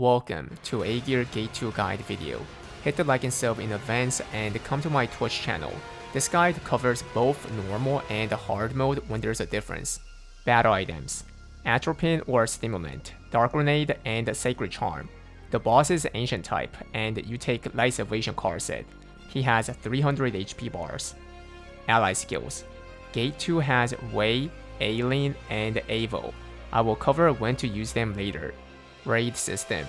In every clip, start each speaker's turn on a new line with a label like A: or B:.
A: Welcome to Aegir Gate2 guide video. Hit the like and sub in advance and come to my Twitch channel. This guide covers both normal and hard mode when there's a difference. Battle items: Atropine or Stimulant, Dark Grenade, and Sacred Charm. The boss is Ancient type, and you take Light Salvation card set. He has 300 HP bars. Ally skills: Gate2 has Wei, Ealyn, and Evo. I will cover when to use them later. Raid system: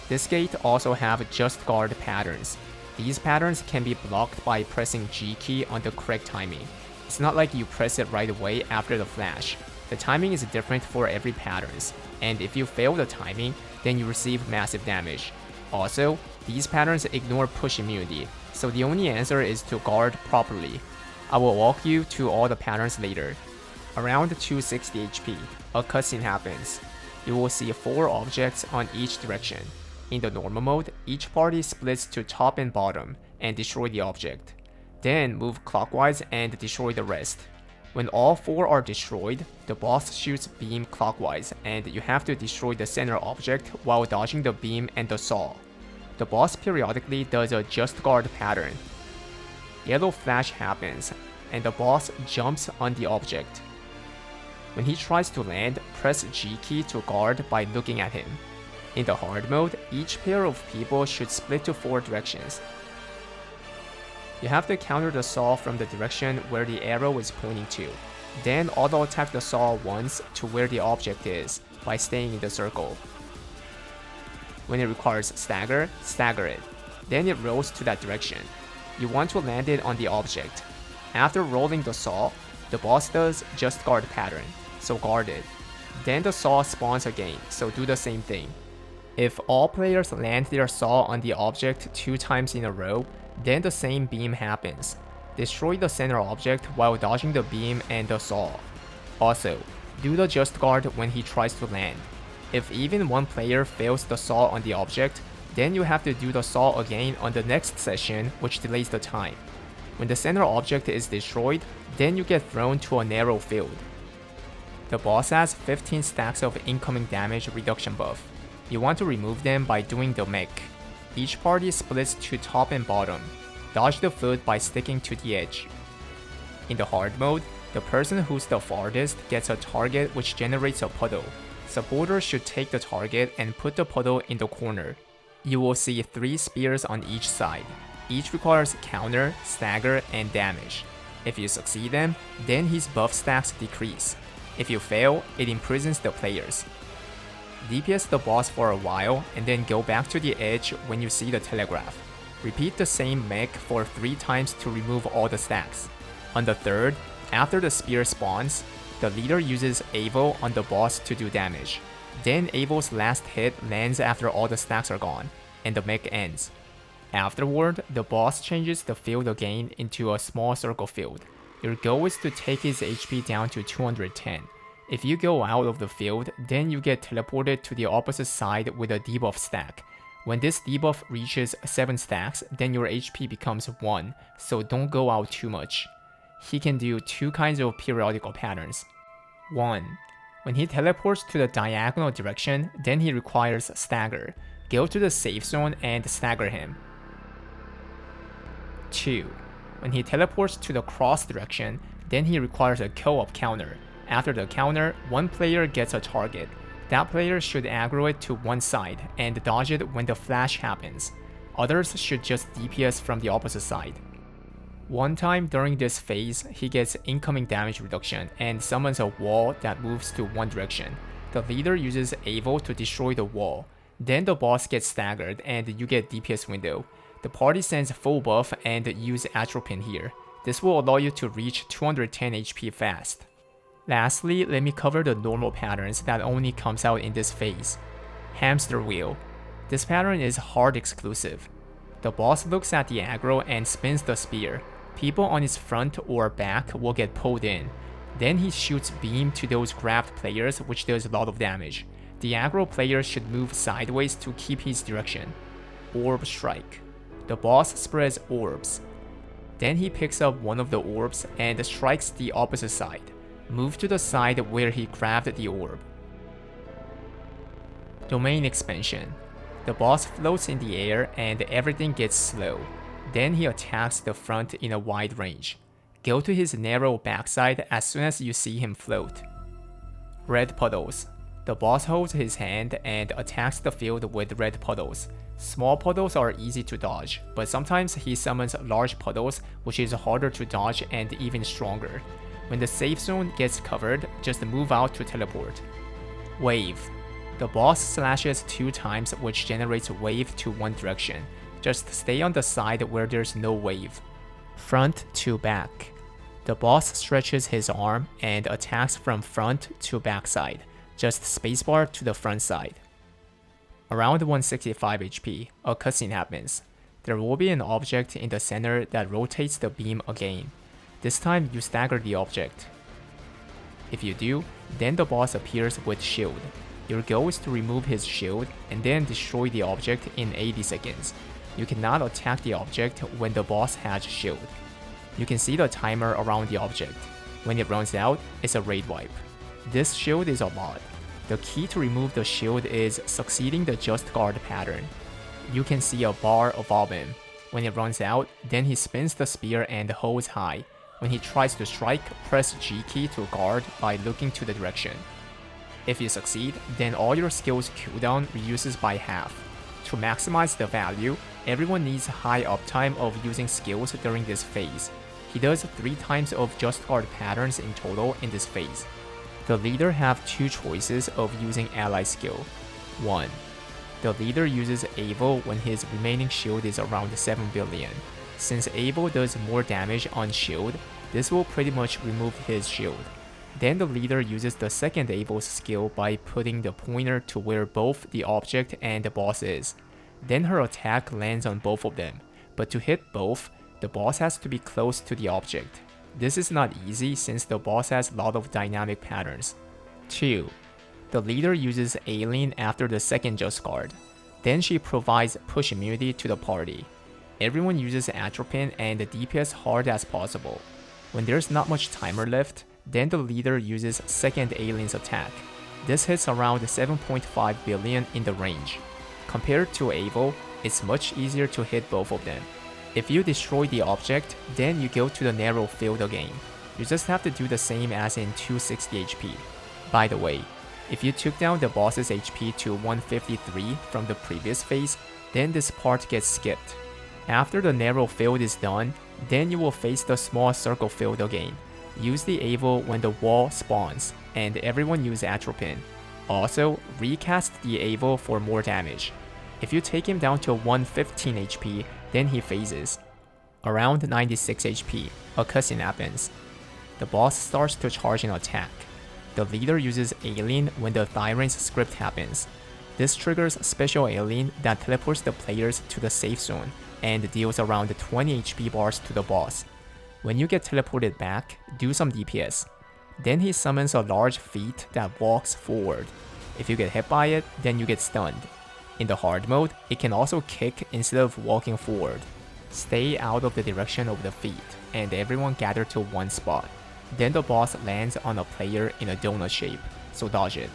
A: this gate also have Just Guard patterns. These patterns can be blocked by pressing G key on the correct timing. It's not like you press it right away after the flash. The timing is different for every patterns, and if you fail the timing, then you receive massive damage. Also, these patterns ignore push immunity, so the only answer is to guard properly. I will walk you to all the patterns later. Around 260 HP, a cutscene happens. You will see 4 objects on each direction. In the normal mode, each party splits to top and bottom and destroy the object. Then move clockwise and destroy the rest. When all 4 are destroyed, the boss shoots beam clockwise and you have to destroy the center object while dodging the beam and the saw. The boss periodically does a Just Guard pattern. Yellow flash happens and the boss jumps on the object. When he tries to land, press G key to guard by looking at him. In the hard mode, each pair of people should split to 4 directions. You have to counter the saw from the direction where the arrow is pointing to. Then auto attack the saw once to where the object is by staying in the circle. When it requires stagger, stagger it. Then it rolls to that direction. You want to land it on the object. After rolling the saw, the boss does Just Guard pattern, so guard it. Then the saw spawns again, so do the same thing. If all players land their saw on the object 2 times in a row, then the same beam happens. Destroy the center object while dodging the beam and the saw. Also, do the Just Guard when he tries to land. If even one player fails the saw on the object, then you have to do the saw again on the next session, which delays the time. When the center object is destroyed, then you get thrown to a narrow field. The boss has 15 stacks of incoming damage reduction buff. You want to remove them by doing the mech. Each party splits to top and bottom. Dodge the foot by sticking to the edge. In the hard mode, the person who's the farthest gets a target which generates a puddle. Supporters should take the target and put the puddle in the corner. You will see 3 spears on each side. Each requires counter, stagger, and damage. If you succeed them, then his buff stacks decrease. If you fail, it imprisons the players. DPS the boss for a while and then go back to the edge when you see the telegraph. Repeat the same mech for 3 times to remove all the stacks. On the 3rd, after the spear spawns, the leader uses Evo on the boss to do damage. Then Evo's last hit lands after all the stacks are gone, and the mech ends. Afterward, the boss changes the field again into a small circle field. Your goal is to take his HP down to 210. If you go out of the field, then you get teleported to the opposite side with a debuff stack. When this debuff reaches 7 stacks, then your HP becomes 1, so don't go out too much. He can do 2 kinds of periodical patterns. 1. When he teleports to the diagonal direction, then he requires stagger. Go to the safe zone and stagger him. 2. When he teleports to the cross direction, then he requires a co-op counter. After the counter, one player gets a target. That player should aggro it to one side and dodge it when the flash happens. Others should just DPS from the opposite side. One time during this phase, he gets incoming damage reduction and summons a wall that moves to one direction. The leader uses Evo to destroy the wall. Then the boss gets staggered and you get DPS window. The party sends full buff and use Atropine here. This will allow you to reach 210 HP fast. Lastly, let me cover the normal patterns that only comes out in this phase. Hamster wheel. This pattern is hard exclusive. The boss looks at the aggro and spins the spear. People on his front or back will get pulled in. Then he shoots beam to those grabbed players, which does a lot of damage. The aggro player should move sideways to keep his direction. Orb strike. The boss spreads orbs. Then he picks up one of the orbs and strikes the opposite side. Move to the side where he grabbed the orb. Domain expansion. The boss floats in the air and everything gets slow. Then he attacks the front in a wide range. Go to his narrow backside as soon as you see him float. Red puddles. The boss holds his hand and attacks the field with red puddles. Small puddles are easy to dodge, but sometimes he summons large puddles, which is harder to dodge and even stronger. When the safe zone gets covered, just move out to teleport. Wave. The boss slashes 2 times, which generates wave to one direction. Just stay on the side where there's no wave. Front to back. The boss stretches his arm and attacks from front to back side. Just spacebar to the front side. Around 165 HP, a cutscene happens. There will be an object in the center that rotates the beam again. This time you stagger the object. If you do, then the boss appears with shield. Your goal is to remove his shield and then destroy the object in 80 seconds. You cannot attack the object when the boss has shield. You can see the timer around the object. When it runs out, it's a raid wipe. This shield is a lot. The key to remove the shield is succeeding the just guard pattern. You can see a bar above him. When it runs out, then he spins the spear and holds high. When he tries to strike, press G key to guard by looking to the direction. If you succeed, then all your skills cooldown reduces by half. To maximize the value, everyone needs high uptime of using skills during this phase. He does 3 times of just guard patterns in total in this phase. The leader have 2 choices of using ally skill. 1. The leader uses Aegir when his remaining shield is around 7 billion. Since Aegir does more damage on shield, this will pretty much remove his shield. Then the leader uses the second Aegir's skill by putting the pointer to where both the object and the boss is. Then her attack lands on both of them, but to hit both, the boss has to be close to the object. This is not easy since the boss has a lot of dynamic patterns. 2. The leader uses Ealyn after the second just guard. Then she provides push immunity to the party. Everyone uses Atropine and the DPS hard as possible. When there's not much timer left, then the leader uses second Ealyn's attack. This hits around 7.5 billion in the range. Compared to Aegir, it's much easier to hit both of them. If you destroy the object, then you go to the narrow field again. You just have to do the same as in 260 HP. By the way, if you took down the boss's HP to 153 from the previous phase, then this part gets skipped. After the narrow field is done, then you will face the small circle field again. Use the Aegir when the wall spawns, and everyone use Atropine. Also, recast the Aegir for more damage. If you take him down to 115 HP, then he phases. Around 96 HP, a cutscene happens. The boss starts to charge an attack. The leader uses Ealyn when the Tyrant's script happens. This triggers special Ealyn that teleports the players to the safe zone and deals around 20 HP bars to the boss. When you get teleported back, do some DPS. Then he summons a large feet that walks forward. If you get hit by it, then you get stunned. In the hard mode, it can also kick instead of walking forward. Stay out of the direction of the feet, and everyone gather to one spot. Then the boss lands on a player in a donut shape, so dodge it.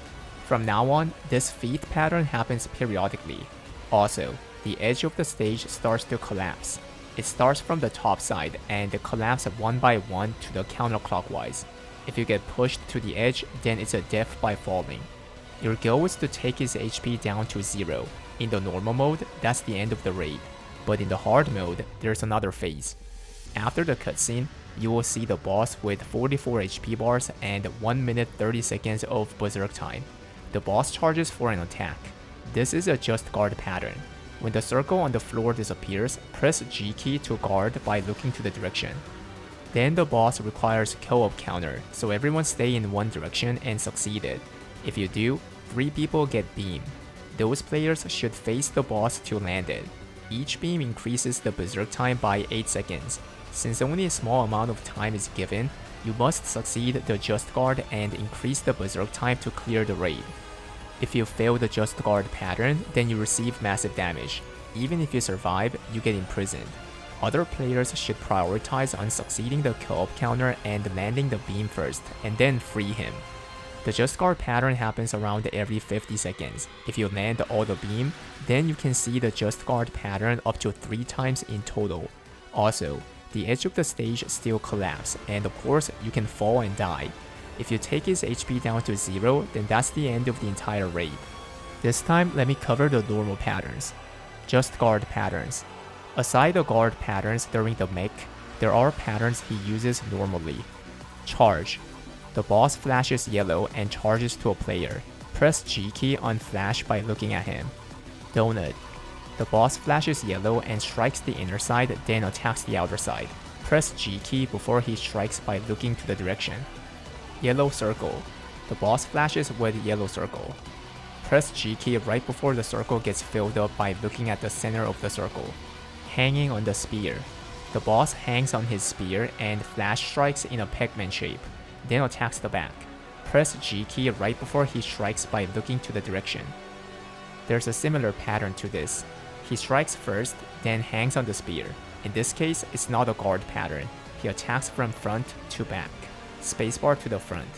A: From now on, this feet pattern happens periodically. Also, the edge of the stage starts to collapse. It starts from the top side and collapses one by one to the counterclockwise. If you get pushed to the edge, then it's a death by falling. Your goal is to take his HP down to 0. In the normal mode, that's the end of the raid. But in the hard mode, there's another phase. After the cutscene, you will see the boss with 44 HP bars and 1 minute 30 seconds of berserk time. The boss charges for an attack. This is a just guard pattern. When the circle on the floor disappears, press G key to guard by looking to the direction. Then the boss requires co-op counter, so everyone stay in one direction and succeeded. If you do, 3 people get beam. Those players should face the boss to land it. Each beam increases the berserk time by 8 seconds. Since only a small amount of time is given, you must succeed the just guard and increase the berserk time to clear the raid. If you fail the just guard pattern, then you receive massive damage. Even if you survive, you get imprisoned. Other players should prioritize on succeeding the co-op counter and landing the beam first, and then free him. The just guard pattern happens around every 50 seconds. If you land the auto beam, then you can see the just guard pattern up to 3 times in total. Also, the edge of the stage still collapses, and of course you can fall and die. If you take his HP down to 0, then that's the end of the entire raid. This time, let me cover the normal patterns. Just guard patterns. Aside the guard patterns during the mech, there are patterns he uses normally. Charge. The boss flashes yellow and charges to a player. Press G key on flash by looking at him. Donut. The boss flashes yellow and strikes the inner side, then attacks the outer side. Press G key before he strikes by looking to the direction. Yellow circle. The boss flashes with yellow circle. Press G key right before the circle gets filled up by looking at the center of the circle. Hanging on the spear. The boss hangs on his spear and flash strikes in a Pac-man shape, then attacks the back. Press G key right before he strikes by looking to the direction. There's a similar pattern to this. He strikes first, then hangs on the spear. In this case, it's not a guard pattern. He attacks from front to back. Spacebar to the front.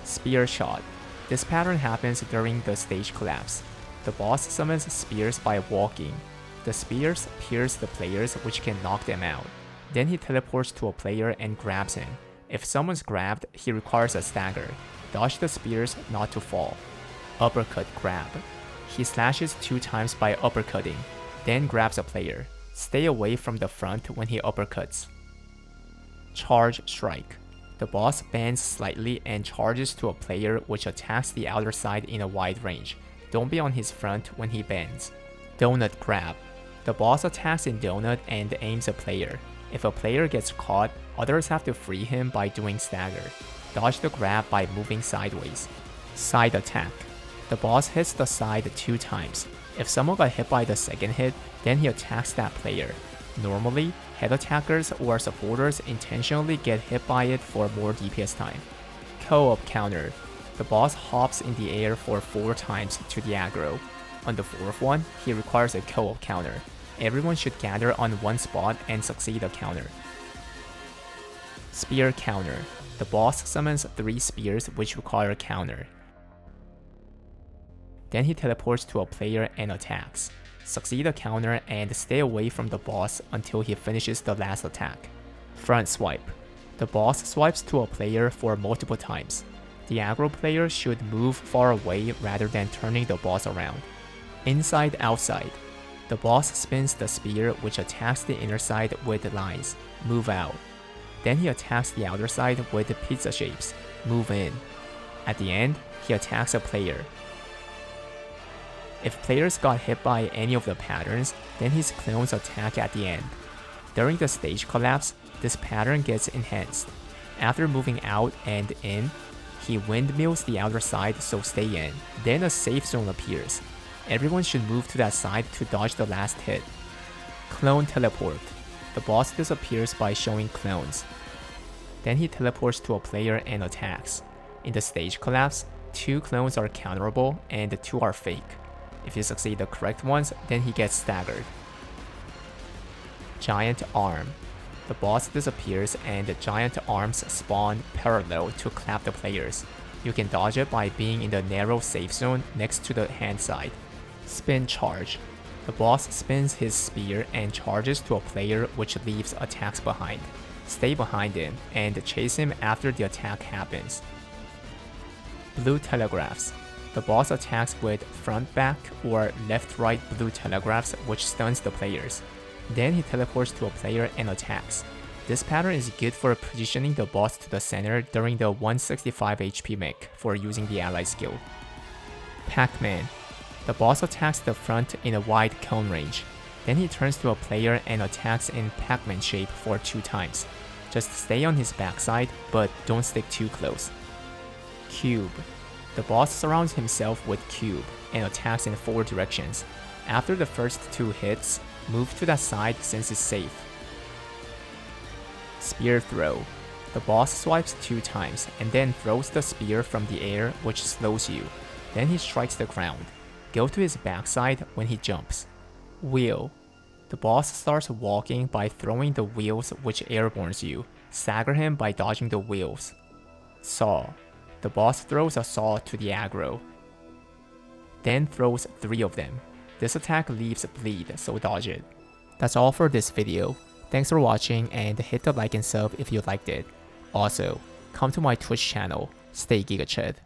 A: Spear shot. This pattern happens during the stage collapse. The boss summons spears by walking. The spears pierce the players, which can knock them out. Then he teleports to a player and grabs him. If someone's grabbed, he requires a stagger. Dodge the spears not to fall. Uppercut grab. He slashes 2 times by uppercutting, then grabs a player. Stay away from the front when he uppercuts. Charge strike. The boss bends slightly and charges to a player, which attacks the outer side in a wide range. Don't be on his front when he bends. Donut grab. The boss attacks in donut and aims a player. If a player gets caught, others have to free him by doing stagger. Dodge the grab by moving sideways. Side attack. The boss hits the side 2 times. If someone got hit by the second hit, then he attacks that player. Normally, head attackers or supporters intentionally get hit by it for more DPS time. Co-op counter. The boss hops in the air for 4 times to the aggro. On the 4th one, he requires a co-op counter. Everyone should gather on one spot and succeed a counter. Spear counter. The boss summons 3 spears which require a counter. Then he teleports to a player and attacks. Succeed a counter and stay away from the boss until he finishes the last attack. Front swipe. The boss swipes to a player for multiple times. The aggro player should move far away rather than turning the boss around. Inside outside. The boss spins the spear which attacks the inner side with lines. Move out. Then he attacks the outer side with pizza shapes. Move in. At the end, he attacks a player. If players got hit by any of the patterns, then his clones attack at the end. During the stage collapse, this pattern gets enhanced. After moving out and in, he windmills the outer side, so stay in. Then a safe zone appears. Everyone should move to that side to dodge the last hit. Clone teleport. The boss disappears by showing clones. Then he teleports to a player and attacks. In the stage collapse, 2 clones are counterable and 2 are fake. If you succeed the correct ones, then he gets staggered. Giant arm. The boss disappears and the giant arms spawn parallel to clap the players. You can dodge it by being in the narrow safe zone next to the hand side. Spin charge. The boss spins his spear and charges to a player which leaves attacks behind. Stay behind him and chase him after the attack happens. Blue telegraphs. The boss attacks with front-back or left-right blue telegraphs which stuns the players. Then he teleports to a player and attacks. This pattern is good for positioning the boss to the center during the 165 HP mech for using the ally skill. Pac-man. The boss attacks the front in a wide cone range. Then he turns to a player and attacks in Pac-man shape for 2 times. Just stay on his backside, but don't stick too close. Cube. The boss surrounds himself with cube and attacks in 4 directions. After the first 2 hits, move to that side since it's safe. Spear throw. The boss swipes 2 times and then throws the spear from the air, which slows you. Then he strikes the ground. Go to his backside when he jumps. Wheel. The boss starts walking by throwing the wheels which airbornes you. Stagger him by dodging the wheels. Saw. The boss throws a saw to the aggro, then throws 3 of them. This attack leaves bleed, so dodge it. That's all for this video. Thanks for watching and hit the like and sub if you liked it. Also, come to my Twitch channel. Stay Giga Chad.